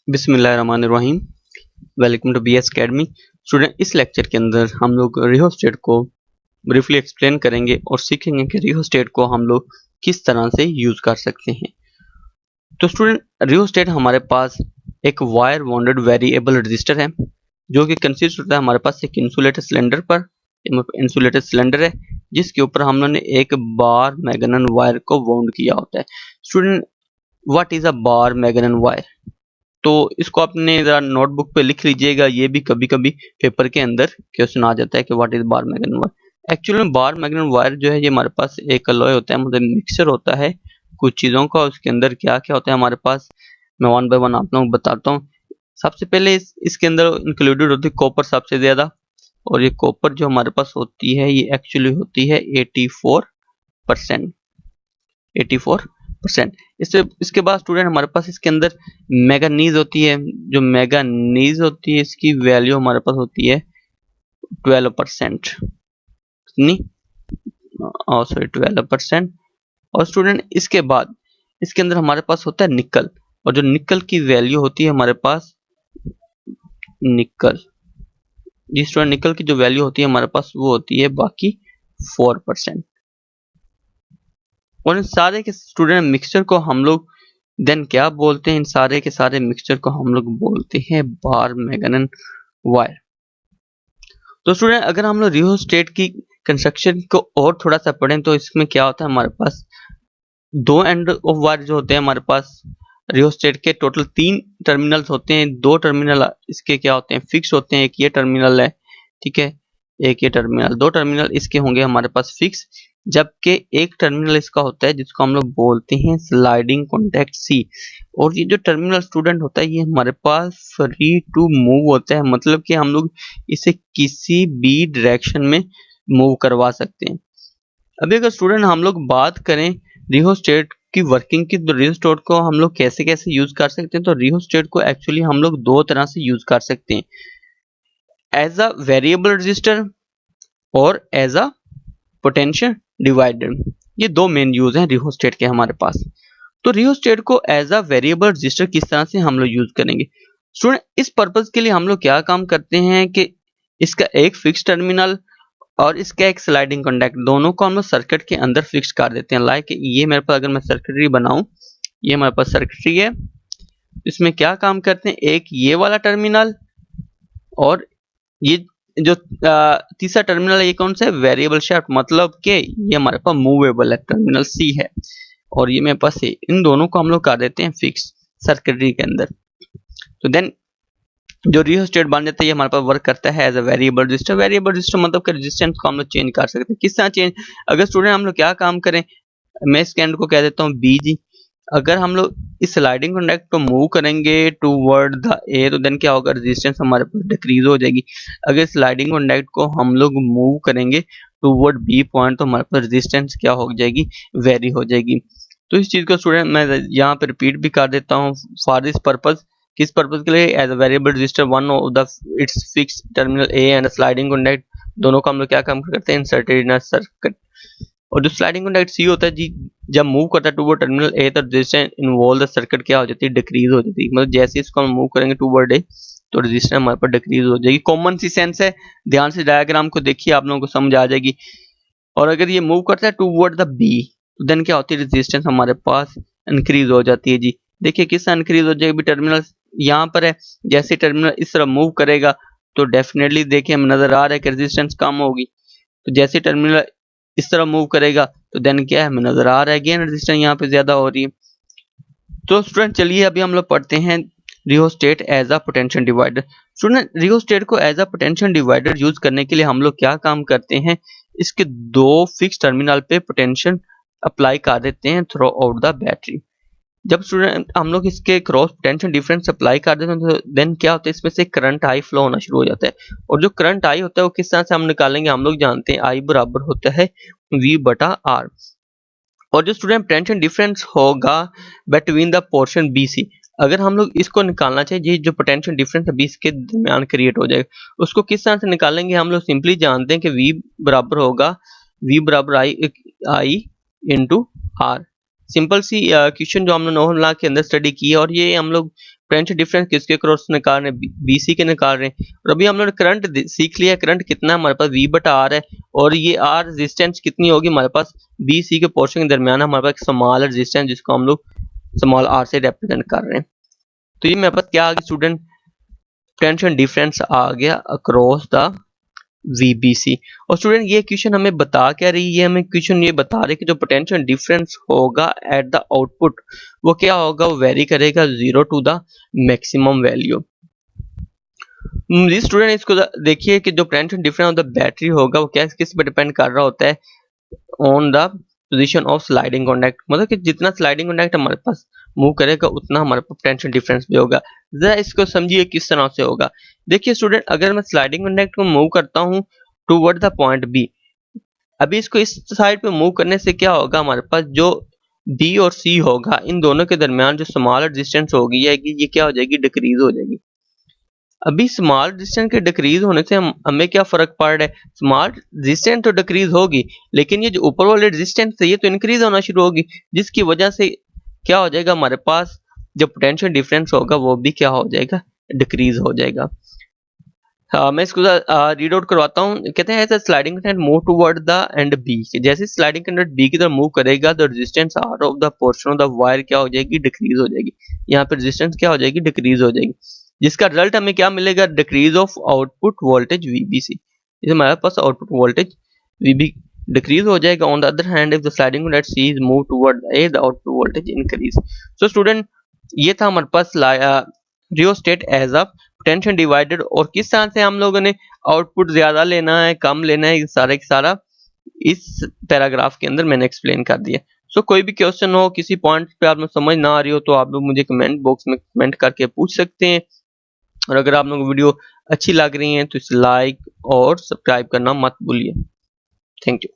बिस्मिल्लाहिर्रहमानिर्रहीम। Welcome to BS academy. Student, इस lecture के अंदर हम लोग रियोस्टेट को ब्रीफली एक्सप्लेन करेंगे और सीखेंगे कि रियोस्टेट को हम लोग किस तरह से यूज कर सकते हैं। तो स्टूडेंट, रियोस्टेट हमारे पास एक वायर बॉन्डेड वेरिएबल रजिस्टर है जो कि कंसिस्ट होता है हमारे पास एक इंसुलेटेड सिलेंडर है जिसके ऊपर हम लोगों ने एक बार मैग्नेटिक वायर को बाउंड किया होता है। Student, what is a bar magnetic wire? तो इसको अपने जरा नोटबुक पे लिख लीजिएगा। ये भी कभी कभी पेपर के अंदर क्वेश्चन आ जाता है कि what is bar magnetic wire. Actually में बार मैग्नेटिक वायर जो है ये हमारे पास एक अलॉय होता है, मतलब मिक्सचर होता है कुछ चीजों का। उसके अंदर क्या क्या होता है हमारे पास, मैं वन बाय वन आप लोगों को बताता हूँ। सबसे पहले इसके अंदर इंक्लूडेड होती है कॉपर सबसे ज्यादा, और ये कॉपर जो हमारे पास होती है ये एक्चुअली होती है 84%। इसके बाद स्टूडेंट हमारे पास इसके अंदर मैग्नीज होती है। जो मैग्नीज होती है इसकी वैल्यू हमारे पास होती है 12%। कितनी? सॉरी 12%। और स्टूडेंट इसके बाद इसके अंदर हमारे पास होता है निकल, और जो निकल की वैल्यू होती है हमारे पास निकल की जो वैल्यू होती है हमारे पास वो होती है बाकी 4%। और इन सारे के स्टूडेंट मिक्सचर को हम लोग देन क्या बोलते हैं? इन सारे के सारे मिक्सचर को हम लोग बोलते हैं बार मैग्नेटिक वायर। तो स्टूडेंट अगर हम लोग रियोस्टेट की कंस्ट्रक्शन को और थोड़ा सा पढ़ें तो इसमें क्या होता है, हमारे पास दो एंड ऑफ वायर जो होते हैं हमारे पास रियोस्टेट के टोटल 3 टर्मिनल्स होते हैं। 2 टर्मिनल इसके क्या होते हैं, फिक्स होते हैं। एक ये टर्मिनल है, ठीक है, एक ये टर्मिनल। 2 टर्मिनल इसके होंगे हमारे पास फिक्स, जबकि एक टर्मिनल इसका होता है जिसको हम लोग बोलते हैं स्लाइडिंग कॉन्टैक्ट सी। और ये जो टर्मिनल स्टूडेंट होता है ये हमारे पास फ्री टू मूव होता है, मतलब कि हम लोग इसे किसी भी डायरेक्शन में मूव करवा सकते हैं। अभी अगर स्टूडेंट हम लोग बात करें रियोस्टेट की वर्किंग की, तो रियोस्टेट को हम लोग कैसे कैसे यूज कर सकते हैं? तो रियोस्टेट को एक्चुअली हम लोग 2 तरह से यूज कर सकते हैं, एज अ वेरिएबल रजिस्टर और एज अ पोटेंशियल डिवाइडर। ये 2 मेन यूज हैं रियोस्टेट के हमारे पास। तो रियोस्टेट को एज अ वेरिएबल रजिस्टर किस तरह से हम लोग यूज करेंगे? स्टूडेंट इस पर्पज के लिए हम लोग क्या काम करते हैं कि इसका एक फिक्स टर्मिनल और इसका एक स्लाइडिंग कॉन्टैक्ट, दोनों को हम लोग सर्किट के अंदर फिक्स कर देते हैं। लाइक ये मेरे पास, अगर मैं सर्किटरी बनाऊं, ये हमारे पास सर्किटरी है। इसमें क्या काम करते हैं, एक ये वाला टर्मिनल और ये जो तीसरा टर्मिनल है ये कौन सा है, वेरिएबल शाफ्ट, मतलब कि ये हमारे पास मूवेबल है, टर्मिनल सी है और ये मेरे पास है। इन दोनों को हम लोग कर देते हैं फिक्स सर्किटरी के अंदर। तो देन जो रियोस्टेट बन जाता है ये हमारे पास वर्क करता है as a variable resistor. Variable resistor मतलब कि रेजिस्टेंस को हम लोग चेंज कर सकते हैं। किस तरह चेंज? अगर स्टूडेंट हम लोग क्या काम करें, मैं इस कैंड को कह देता हूँ BG। अगर हम लोग इस स्लाइडिंग कॉन्टैक्ट को मूव करेंगे टूवर्ड द ए, तो देन क्या होगा, रेजिस्टेंस हमारे पास डिक्रीज हो जाएगी। अगर स्लाइडिंग कॉन्टैक्ट को हम लोग मूव करेंगे टूवर्ड B पॉइंट, तो हमारे पास रेजिस्टेंस क्या हो जाएगी, वेरी हो जाएगी। तो इस चीज को स्टूडेंट मैं यहाँ पे रिपीट भी कर देता हूँ फॉर दिस पर्पज। किस पर्पज के लिए? As a variable resistor one of the its fixed terminal A and sliding contact, दोनों का हम लोग क्या काम करते हैं, इंसर्टेड इन अ सर्किट। और जो स्लाइडिंग कॉन्टैक्ट सी होता है जी, जब मूव करता है टूवर्ड टर्मिनल ए तो रेजिस्टेंस इन्वॉल्व द सर्किट क्या हो जाती है, डिक्रीज हो जाती है। मतलब जैसे इसको हम मूव करेंगे टूवर्ड ए तो रेजिस्टेंस हमारे पास डिक्रीज हो जाएगी। कॉमन सी सेंस है, ध्यान से डायग्राम को देखिए, आप लोगों को समझ आ जाएगी। और अगर ये मूव करता है टूवर्ड द बी तो देन क्या होती है, रेजिस्टेंस हमारे पास इंक्रीज हो जाती है जी। देखिए किस तरह इंक्रीज हो जाएगी, टर्मिनल यहाँ पर है, जैसे टर्मिनल इस तरह मूव करेगा तो डेफिनेटली देखिए हमें नजर आ रहा है कि रेजिस्टेंस कम होगी। तो जैसे टर्मिनल इस तरह मूव करेगा तो देन क्या है, हमें नजर आ रहा है अगेन रेजिस्टेंस यहाँ पे ज्यादा हो रही है। तो स्टूडेंट चलिए अभी हम लोग पढ़ते हैं rheostat as a potential divider. Student rheostat को as a potential divider use करने के लिए हम लोग क्या काम करते हैं, इसके 2 फिक्स टर्मिनल पे पोटेंशियल अप्लाई कर देते हैं थ्रू आउट द बैटरी। जब स्टूडेंट हम लोग इसके क्रॉस पोटेंशियल डिफरेंस अप्लाई कर देते हैं तो देन क्या होता है, इसमें से करंट आई फ्लो होना शुरू हो जाता है। और जो करंट आई होता है वो किस तरह से हम निकालेंगे, हम लोग जानते हैं आई बराबर होता है V/R। और जो स्टूडेंट पोटेंशियल डिफरेंस होगा बिटवीन द पोर्शन BC, अगर हम लोग इसको निकालना चाहिए, जो पोटेंशियल डिफरेंस BC के दरमियान क्रिएट हो जाएगा, उसको किस तरह से निकालेंगे, हम लोग सिंपली जानते हैं कि V बराबर होगा I इंटू R। सिंपल सी क्वेश्चन जो हम लोग 9 लाख के अंदर स्टडी की है, और ये हम लोग पोटेंशियल डिफरेंस किसके क्रॉस निकाल रहे हैं, बीसी के निकाल रहे हैं। और अभी हम लोग करंट सीख लिया, करंट कितना हमारे पास V/R है, और ये R रेजिस्टेंस कितनी होगी हमारे पास बीसी के पोर्शन के दरमियान हमारे पास स्मॉल रेजिस्टेंस जिसको हम लोग स्मॉल r से रिप्रेजेंट कर रहे हैं। तो ये मेरे पास क्या आ गया स्टूडेंट, पोटेंशियल डिफरेंस आ गया अक्रॉस द VBC। और स्टूडेंट ये क्वेश्चन हमें बता क्या रही है, हमें क्वेश्चन ये बता रही है कि जो पोटेंशियल डिफरेंस होगा एट द आउटपुट वो क्या होगा, वो वेरी करेगा 0 to the maximum value. Student इसको देखिए कि जो potential difference of the battery होगा वो क्या किस पे डिपेंड कर रहा होता है, on the position of sliding contact. मतलब कि जितना स्लाइडिंग कॉन्टैक्ट हमारे पास मूव करेगा उतना हमारे पास पोटेंशियल डिफरेंस भी होगा। जरा इसको समझिए किस तरह से होगा। देखिए स्टूडेंट, अगर मैं स्लाइडिंग कॉन्टैक्ट को मूव करता हूँ टूवर्ड द पॉइंट बी, अभी इसको इस साइड पे मूव करने से क्या होगा, हमारे पास जो बी और सी होगा इन दोनों के दरमियान जो स्मॉल डिस्टेंस होगी ये क्या हो जाएगी, डिक्रीज हो जाएगी। अभी स्मॉल डिस्टेंस के डिक्रीज होने से हमें क्या फर्क पड़ रहा है, स्मॉल डिस्टेंस तो डिक्रीज होगी लेकिन ये जो ऊपर वाले डिस्टेंस है ये तो इंक्रीज होना शुरू होगी, जिसकी वजह से क्या हो जाएगा, हमारे पास जो पोटेंशियल डिफरेंस होगा वो भी क्या हो जाएगा, डिक्रीज हो जाएगा। मैं इसको रीड आउट करवाता हूँ। कहते हैं sliding current move toward the end B, जैसे स्लाइडिंग करंट बी की तरफ मूव करेगा तो resistance R of the portion of the wire क्या हो जाएगी, डिक्रीज हो जाएगी। यहाँ पे रेजिस्टेंस क्या हो जाएगी, डिक्रीज हो जाएगी, जिसका रिजल्ट हमें क्या मिलेगा, decrease of output voltage VBC। जैसे हमारे पास आउटपुट वोल्टेज VB डिक्रीज हो जाएगा। On the other hand if the sliding current C is move toward A the output voltage increase. So student ये था हमारे पास rheostat as a potential divider, और किस तरह से हम लोगों ने आउटपुट ज्यादा लेना है कम लेना है सारा का सारा इस पैराग्राफ के अंदर मैंने एक्सप्लेन कर दिया। सो कोई भी क्वेश्चन हो, किसी पॉइंट पे आप समझ ना आ रही हो तो आप लोग मुझे कमेंट बॉक्स में कमेंट करके पूछ सकते हैं। और अगर आप लोगों को वीडियो अच्छी लग रही है तो इसे लाइक और सब्सक्राइब करना मत भूलिए। Thank you.